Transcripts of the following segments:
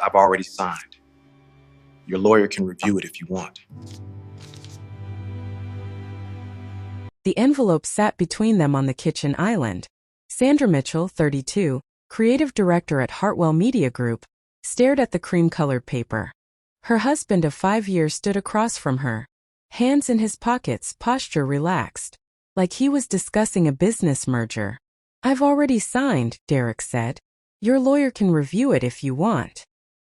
I've already signed. Your lawyer can review it if you want. The envelope sat between them on the kitchen island. Sandra Mitchell, 32, creative director at Hartwell Media Group, stared at the cream-colored paper. Her husband of 5 years stood across from her, hands in his pockets, posture relaxed, like he was discussing a business merger. "I've already signed," Derek said. "Your lawyer can review it if you want."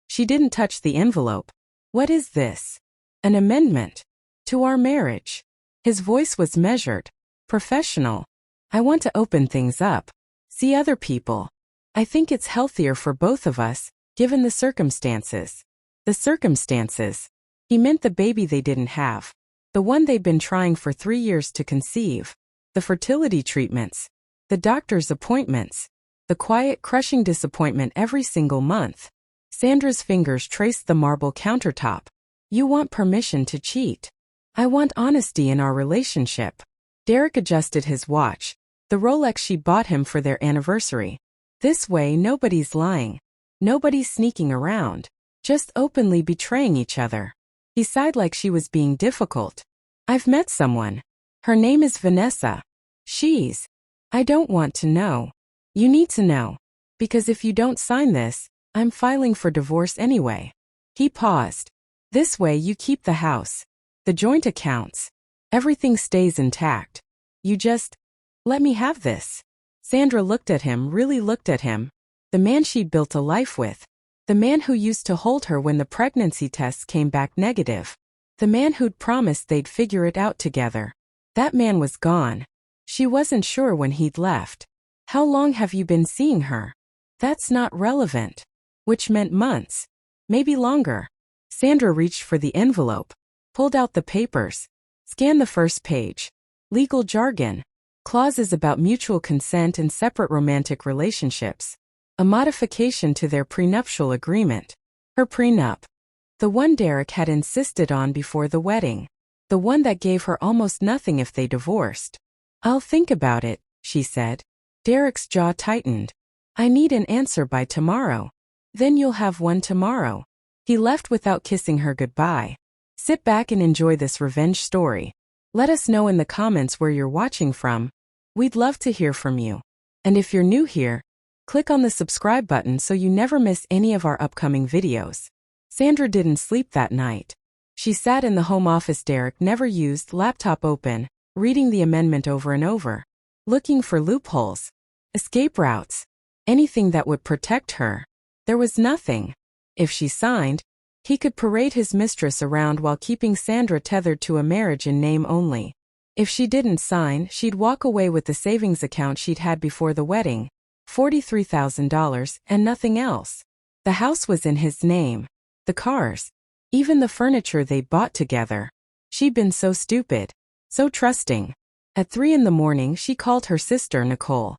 She didn't touch the envelope. "What is this?" "An amendment to our marriage." His voice was measured, professional. "I want to open things up, see other people. I think it's healthier for both of us, given the circumstances." The circumstances. He meant the baby they didn't have. The one they'd been trying for 3 years to conceive. The fertility treatments. The doctor's appointments. The quiet, crushing disappointment every single month. Sandra's fingers traced the marble countertop. "You want permission to cheat. I want honesty in our relationship." Derek adjusted his watch, the Rolex she bought him for their anniversary. "This way nobody's lying. Nobody's sneaking around. Just openly betraying each other." He sighed like she was being difficult. "I've met someone. Her name is Vanessa. She's..." "I don't want to know. You need to know. Because if you don't sign this, I'm filing for divorce anyway." He paused. "This way you keep the house. The joint accounts. Everything stays intact. You just... let me have this." Sandra looked at him, really looked at him. The man she'd built a life with. The man who used to hold her when the pregnancy tests came back negative. The man who'd promised they'd figure it out together. That man was gone. She wasn't sure when he'd left. "How long have you been seeing her?" "That's not relevant." Which meant months. Maybe longer. Sandra reached for the envelope, pulled out the papers, scanned the first page. Legal jargon. Clauses about mutual consent and separate romantic relationships. A modification to their prenuptial agreement. Her prenup. The one Derek had insisted on before the wedding. The one that gave her almost nothing if they divorced. "I'll think about it," she said. Derek's jaw tightened. "I need an answer by tomorrow." "Then you'll have one tomorrow." He left without kissing her goodbye. Sit back and enjoy this revenge story. Let us know in the comments where you're watching from. We'd love to hear from you. And if you're new here, click on the subscribe button so you never miss any of our upcoming videos. Sandra didn't sleep that night. She sat in the home office Derek never used, laptop open, reading the amendment over and over, looking for loopholes, escape routes, anything that would protect her. There was nothing. If she signed, he could parade his mistress around while keeping Sandra tethered to a marriage in name only. If she didn't sign, she'd walk away with the savings account she'd had before the wedding, $43,000, and nothing else. The house was in his name. The cars. Even the furniture they bought together. She'd been so stupid. So trusting. At 3 in the morning she called her sister Nicole.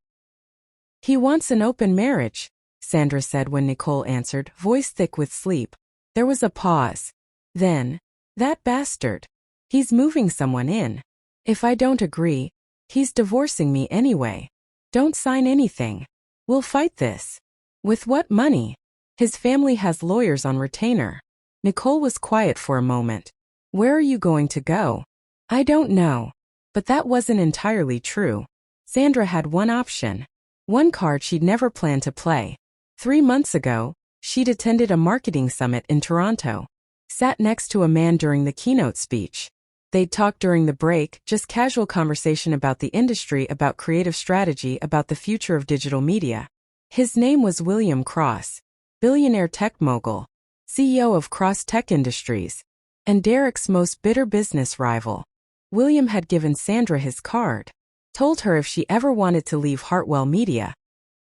"He wants an open marriage," Sandra said when Nicole answered, voice thick with sleep. There was a pause. Then, "That bastard. He's moving someone in. If I don't agree, he's divorcing me anyway. Don't sign anything. We'll fight this." "With what money?" "His family has lawyers on retainer." Nicole was quiet for a moment. "Where are you going to go?" "I don't know." But that wasn't entirely true. Sandra had one option. One card she'd never planned to play. 3 months ago, she'd attended a marketing summit in Toronto. Sat next to a man during the keynote speech. They'd talked during the break, just casual conversation about the industry, about creative strategy, about the future of digital media. His name was William Cross, billionaire tech mogul, CEO of Cross Tech Industries, and Derek's most bitter business rival. William had given Sandra his card, told her if she ever wanted to leave Hartwell Media.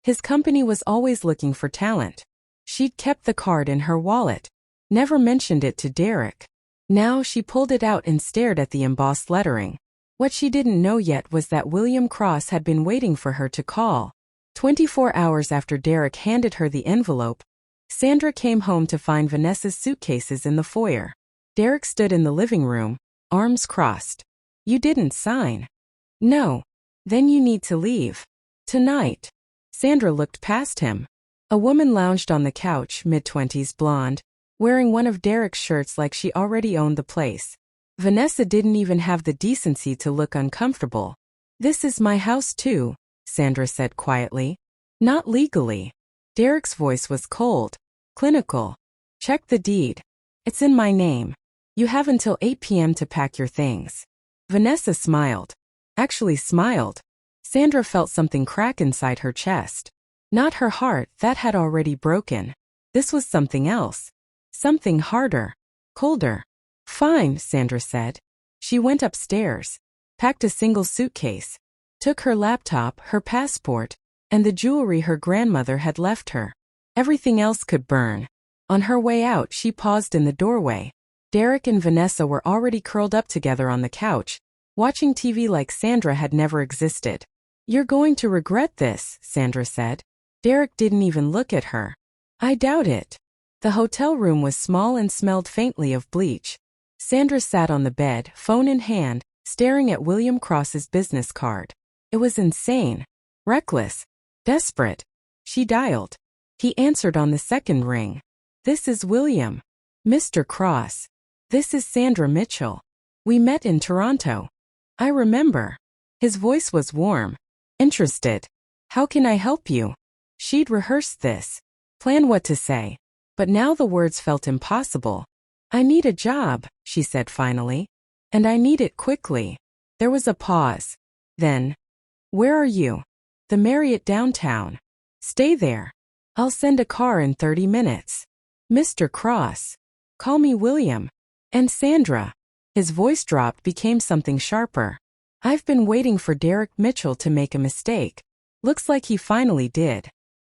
His company was always looking for talent. She'd kept the card in her wallet, never mentioned it to Derek. Now she pulled it out and stared at the embossed lettering. What she didn't know yet was that William Cross had been waiting for her to call. 24 hours after Derek handed her the envelope, Sandra came home to find Vanessa's suitcases in the foyer. Derek stood in the living room, arms crossed. "You didn't sign." "No." "Then you need to leave. Tonight." Sandra looked past him. A woman lounged on the couch, mid-twenties blonde, wearing one of Derek's shirts like she already owned the place. Vanessa didn't even have the decency to look uncomfortable. "This is my house too," Sandra said quietly. "Not legally." Derek's voice was cold, clinical. "Check the deed. It's in my name. You have until 8 p.m. to pack your things." Vanessa smiled. Actually smiled. Sandra felt something crack inside her chest. Not her heart, that had already broken. This was something else. Something harder. Colder. "Fine," Sandra said. She went upstairs, packed a single suitcase, took her laptop, her passport, and the jewelry her grandmother had left her. Everything else could burn. On her way out, she paused in the doorway. Derek and Vanessa were already curled up together on the couch, watching TV like Sandra had never existed. "You're going to regret this," Sandra said. Derek didn't even look at her. "I doubt it." The hotel room was small and smelled faintly of bleach. Sandra sat on the bed, phone in hand, staring at William Cross's business card. It was insane. Reckless. Desperate. She dialed. He answered on the second ring. "This is William." "Mr. Cross. This is Sandra Mitchell. We met in Toronto." "I remember." His voice was warm. Interested. "How can I help you?" She'd rehearsed this. Plan what to say. But now the words felt impossible. "I need a job," she said finally. "And I need it quickly." There was a pause. Then, "Where are you?" "The Marriott downtown." "Stay there. I'll send a car in 30 minutes. "Mr. Cross." "Call me William." "And Sandra." His voice dropped, became something sharper. "I've been waiting for Derek Mitchell to make a mistake. Looks like he finally did."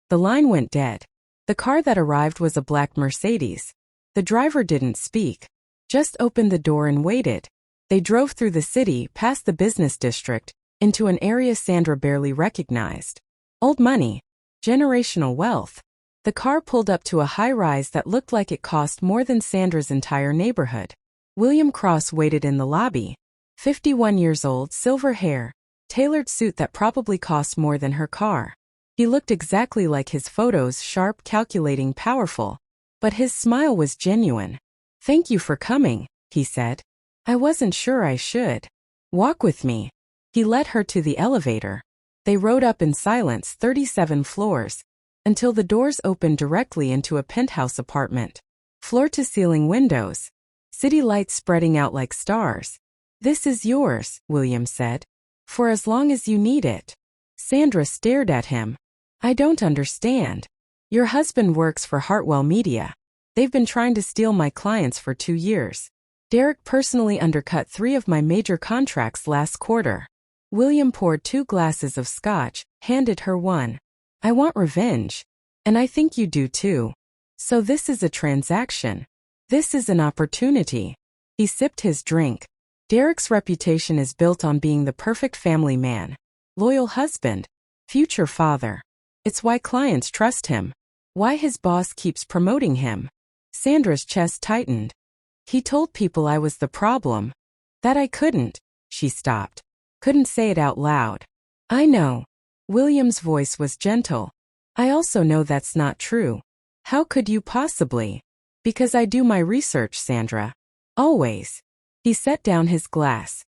The line went dead. The car that arrived was a black Mercedes. The driver didn't speak, just opened the door and waited. They drove through the city, past the business district, into an area Sandra barely recognized. Old money. Generational wealth. The car pulled up to a high-rise that looked like it cost more than Sandra's entire neighborhood. William Cross waited in the lobby. 51 years old, silver hair, tailored suit that probably cost more than her car. He looked exactly like his photos, sharp, calculating, powerful. But his smile was genuine. "Thank you for coming," he said. "I wasn't sure I should." "Walk with me." He led her to the elevator. They rode up in silence, 37 floors, until the doors opened directly into a penthouse apartment. Floor-to-ceiling windows. City lights spreading out like stars. "This is yours," William said. "For as long as you need it." Sandra stared at him. "I don't understand." "Your husband works for Hartwell Media. They've been trying to steal my clients for 2 years. Derek personally undercut 3 of my major contracts last quarter." William poured 2 glasses of scotch, handed her one. "I want revenge. And I think you do too. So this is a transaction. This is an opportunity." He sipped his drink. Derek's reputation is built on being the perfect family man, loyal husband, future father. It's why clients trust him. Why his boss keeps promoting him. Sandra's chest tightened. "He told people I was the problem. That I couldn't." She stopped. Couldn't say it out loud. "I know." William's voice was gentle. "I also know that's not true." "How could you possibly?" "Because I do my research, Sandra. Always." He set down his glass.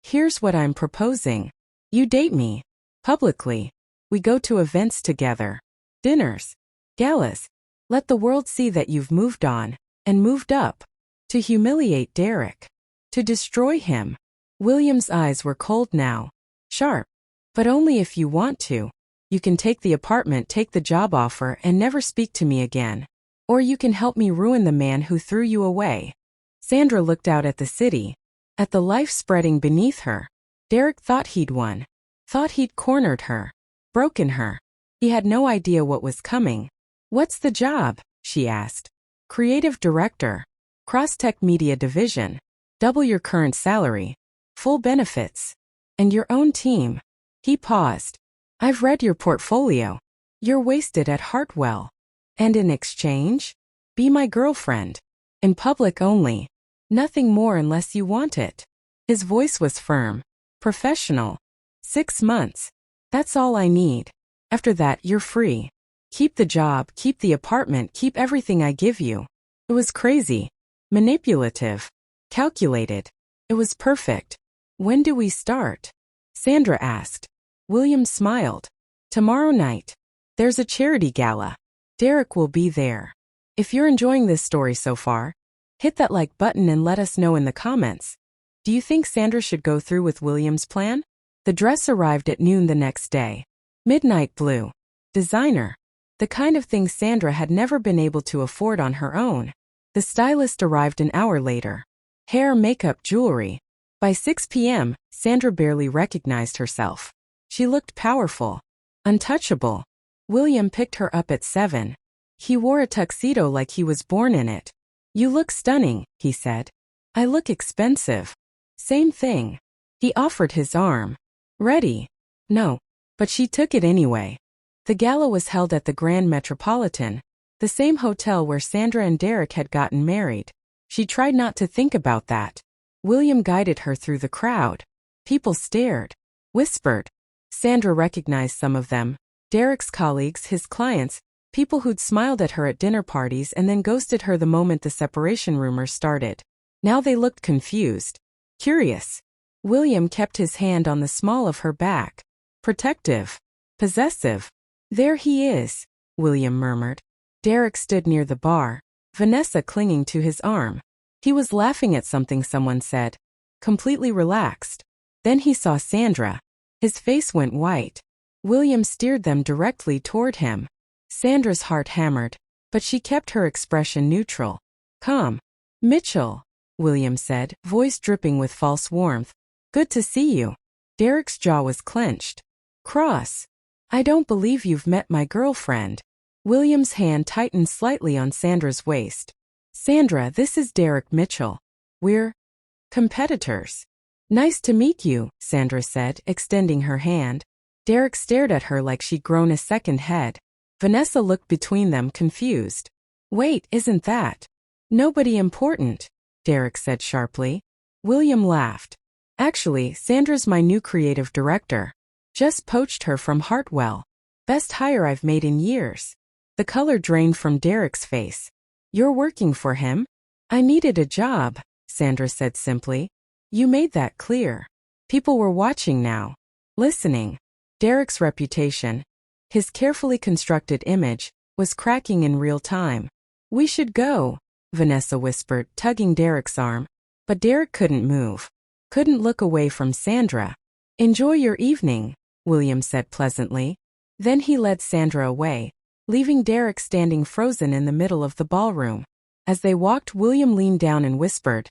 "Here's what I'm proposing. You date me. Publicly. We go to events together. Dinners. Galas. Let the world see that you've moved on, and moved up. To humiliate Derek. To destroy him." William's eyes were cold now. Sharp. "But only if you want to. You can take the apartment, take the job offer, and never speak to me again. Or you can help me ruin the man who threw you away." Sandra looked out at the city, at the life spreading beneath her. Derek thought he'd won. Thought he'd cornered her. Broken her. He had no idea what was coming. "What's the job?" she asked. "Creative director. Cross-tech media division. Double your current salary. Full benefits. And your own team." He paused. "I've read your portfolio. You're wasted at Hartwell. And in exchange? Be my girlfriend. In public only. Nothing more unless you want it." His voice was firm. Professional. 6 months. That's all I need. After that, you're free. Keep the job, keep the apartment, keep everything I give you. It was crazy. Manipulative. Calculated. It was perfect. When do we start? Sandra asked. William smiled. Tomorrow night. There's a charity gala. Derek will be there. If you're enjoying this story so far, hit that like button and let us know in the comments. Do you think Sandra should go through with William's plan? The dress arrived at noon the next day. Midnight blue. Designer. The kind of thing Sandra had never been able to afford on her own. The stylist arrived an hour later. Hair, makeup, jewelry. By 6 p.m., Sandra barely recognized herself. She looked powerful. Untouchable. William picked her up at 7. He wore a tuxedo like he was born in it. You look stunning, he said. I look expensive. Same thing. He offered his arm. Ready? No. But she took it anyway. The gala was held at the Grand Metropolitan, the same hotel where Sandra and Derek had gotten married. She tried not to think about that. William guided her through the crowd. People stared. Whispered. Sandra recognized some of them. Derek's colleagues, his clients, people who'd smiled at her at dinner parties and then ghosted her the moment the separation rumors started. Now they looked confused. Curious. William kept his hand on the small of her back. Protective. Possessive. There he is, William murmured. Derek stood near the bar, Vanessa clinging to his arm. He was laughing at something someone said. Completely relaxed. Then he saw Sandra. His face went white. William steered them directly toward him. Sandra's heart hammered, but she kept her expression neutral. Calm. Mitchell, William said, voice dripping with false warmth. Good to see you. Derek's jaw was clenched. Cross. I don't believe you've met my girlfriend. William's hand tightened slightly on Sandra's waist. Sandra, this is Derek Mitchell. We're competitors. Nice to meet you, Sandra said, extending her hand. Derek stared at her like she'd grown a second head. Vanessa looked between them, confused. Wait, isn't that nobody important? Derek said sharply. William laughed. Actually, Sandra's my new creative director. Just poached her from Hartwell. Best hire I've made in years. The color drained from Derek's face. You're working for him? I needed a job, Sandra said simply. You made that clear. People were watching now. Listening. Derek's reputation, his carefully constructed image, was cracking in real time. We should go, Vanessa whispered, tugging Derek's arm. But Derek couldn't move. Couldn't look away from Sandra. Enjoy your evening, William said pleasantly. Then he led Sandra away, leaving Derek standing frozen in the middle of the ballroom. As they walked, William leaned down and whispered.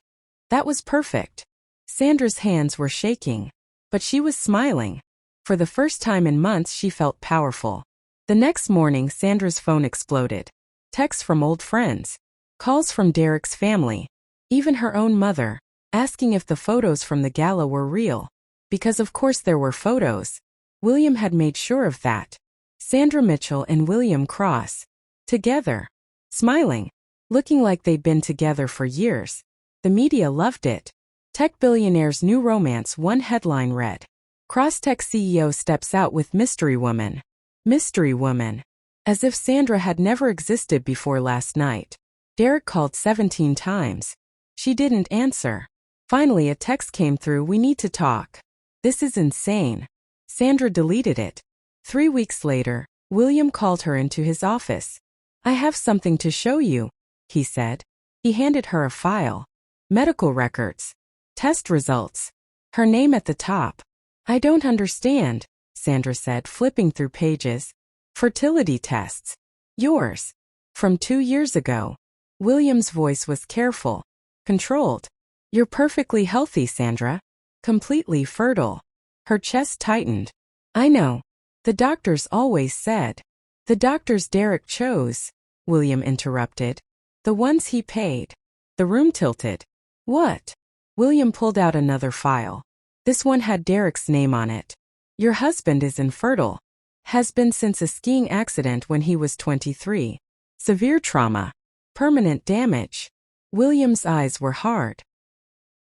That was perfect. Sandra's hands were shaking, but she was smiling. For the first time in months, she felt powerful. The next morning, Sandra's phone exploded. Texts from old friends. Calls from Derek's family. Even her own mother, asking if the photos from the gala were real. Because of course there were photos. William had made sure of that. Sandra Mitchell and William Cross. Together. Smiling. Looking like they'd been together for years. The media loved it. Tech billionaire's new romance, one headline read. Crosstech CEO steps out with mystery woman. Mystery woman. As if Sandra had never existed before last night. Derek called 17 times. She didn't answer. Finally a text came through, we need to talk. This is insane. Sandra deleted it. 3 weeks later, William called her into his office. I have something to show you, he said. He handed her a file. Medical records. Test results. Her name at the top. I don't understand, Sandra said, flipping through pages. Fertility tests. Yours. From 2 years ago. William's voice was careful. Controlled. You're perfectly healthy, Sandra. Completely fertile. Her chest tightened. I know. The doctors always said. The doctors Derek chose, William interrupted. The ones he paid. The room tilted. What? William pulled out another file. This one had Derek's name on it. Your husband is infertile. Has been since a skiing accident when he was 23. Severe trauma. Permanent damage. William's eyes were hard.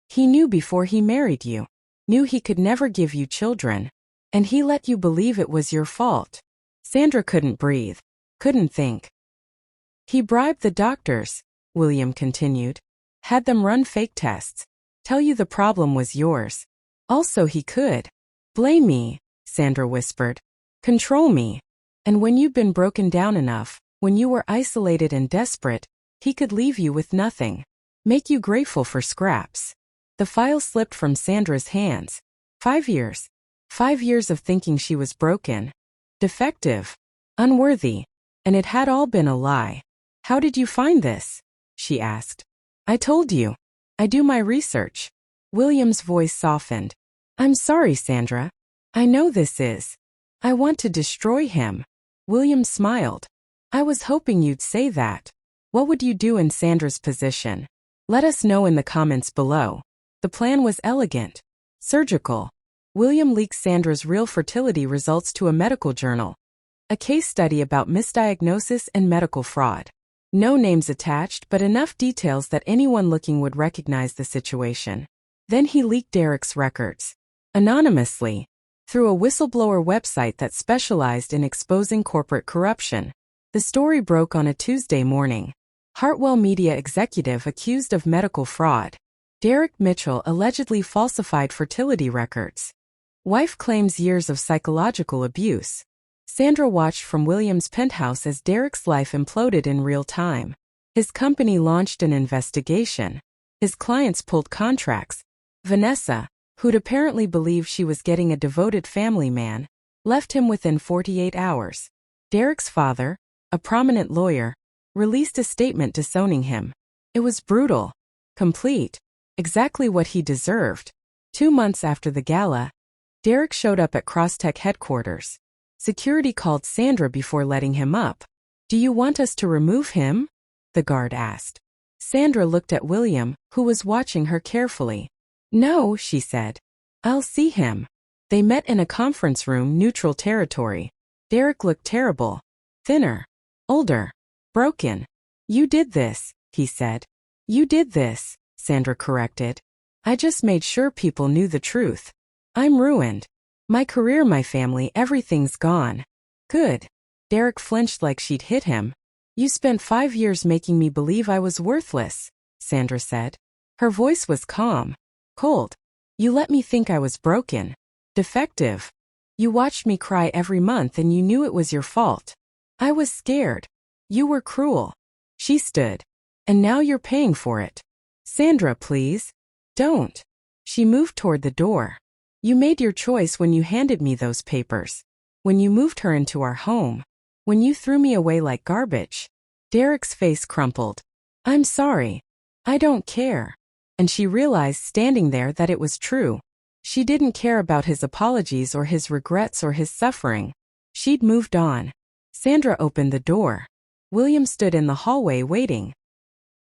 He knew before he married you. Knew he could never give you children. And he let you believe it was your fault. Sandra couldn't breathe. Couldn't think. He bribed the doctors, William continued. Had them run fake tests. Tell you the problem was yours. Also he could blame me, Sandra whispered. Control me. And when you've been broken down enough, when you were isolated and desperate, he could leave you with nothing. Make you grateful for scraps. The file slipped from Sandra's hands. 5 years. 5 years of thinking she was broken, defective, unworthy, and it had all been a lie. How did you find this? She asked. I told you. I do my research. William's voice softened. I'm sorry, Sandra. I know this is. I want to destroy him. William smiled. I was hoping you'd say that. What would you do in Sandra's position? Let us know in the comments below. The plan was elegant. Surgical. William leaks Sandra's real fertility results to a medical journal. A case study about misdiagnosis and medical fraud. No names attached, but enough details that anyone looking would recognize the situation. Then he leaked Derek's records. Anonymously. Through a whistleblower website that specialized in exposing corporate corruption. The story broke on a Tuesday morning. Hartwell Media executive accused of medical fraud. Derek Mitchell allegedly falsified fertility records. Wife claims years of psychological abuse. Sandra watched from William's penthouse as Derek's life imploded in real time. His company launched an investigation. His clients pulled contracts. Vanessa, who'd apparently believed she was getting a devoted family man, left him within 48 hours. Derek's father, a prominent lawyer, released a statement disowning him. It was brutal. Complete. Exactly what he deserved. 2 months after the gala, Derek showed up at Crosstech headquarters. Security called Sandra before letting him up. Do you want us to remove him? The guard asked. Sandra looked at William, who was watching her carefully. No, she said. I'll see him. They met in a conference room, neutral territory. Derek looked terrible. Thinner. Older. Broken. You did this, he said. You did this, Sandra corrected. I just made sure people knew the truth. I'm ruined. My career, my family, everything's gone. Good. Derek flinched like she'd hit him. You spent 5 years making me believe I was worthless, Sandra said. Her voice was calm. Cold. You let me think I was broken. Defective. You watched me cry every month and you knew it was your fault. I was scared. You were cruel. She stood. And now you're paying for it. Sandra, please. Don't. She moved toward the door. You made your choice when you handed me those papers. When you moved her into our home. When you threw me away like garbage. Derek's face crumpled. I'm sorry. I don't care. And she realized standing there that it was true. She didn't care about his apologies or his regrets or his suffering. She'd moved on. Sandra opened the door. William stood in the hallway waiting.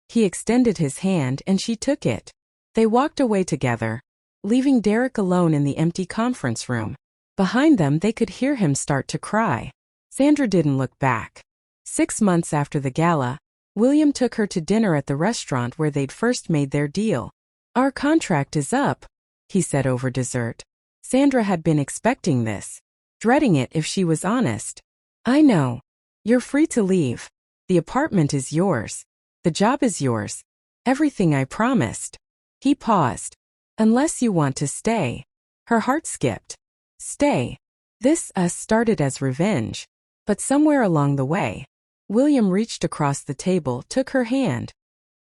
He extended his hand and she took it. They walked away together, leaving Derek alone in the empty conference room. Behind them they could hear him start to cry. Sandra didn't look back. 6 months after the gala, William took her to dinner at the restaurant where they'd first made their deal. Our contract is up, he said over dessert. Sandra had been expecting this, dreading it if she was honest. I know. You're free to leave. The apartment is yours. The job is yours. Everything I promised. He paused. Unless you want to stay. Her heart skipped. Stay. This started as revenge. But somewhere along the way, William reached across the table, took her hand.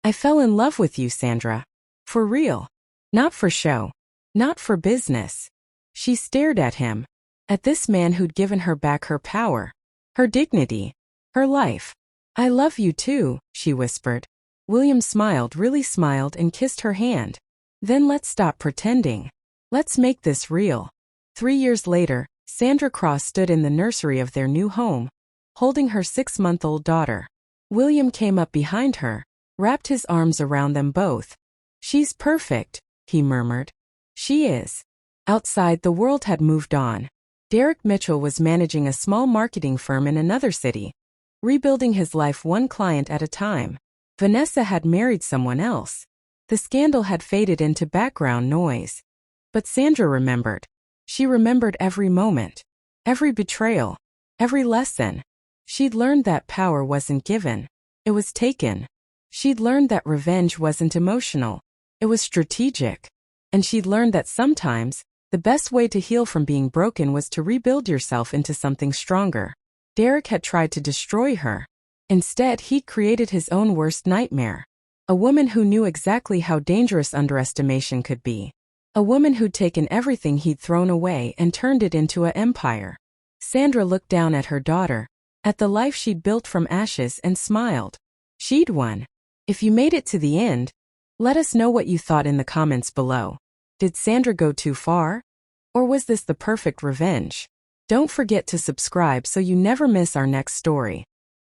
I fell in love with you, Sandra. For real. Not for show. Not for business. She stared at him. At this man who'd given her back her power. Her dignity. Her life. I love you too, she whispered. William smiled, really smiled, and kissed her hand. Then let's stop pretending. Let's make this real. 3 years later, Sandra Cross stood in the nursery of their new home, holding her 6-month-old daughter. William came up behind her, wrapped his arms around them both. She's perfect, he murmured. She is. Outside, the world had moved on. Derek Mitchell was managing a small marketing firm in another city, rebuilding his life one client at a time. Vanessa had married someone else. The scandal had faded into background noise. But Sandra remembered. She remembered every moment, every betrayal, every lesson. She'd learned that power wasn't given. It was taken. She'd learned that revenge wasn't emotional. It was strategic. And she'd learned that sometimes, the best way to heal from being broken was to rebuild yourself into something stronger. Derek had tried to destroy her. Instead, he'd created his own worst nightmare. A woman who knew exactly how dangerous underestimation could be. A woman who'd taken everything he'd thrown away and turned it into an empire. Sandra looked down at her daughter, at the life she'd built from ashes, and smiled. She'd won. If you made it to the end, let us know what you thought in the comments below. Did Sandra go too far? Or was this the perfect revenge? Don't forget to subscribe so you never miss our next story.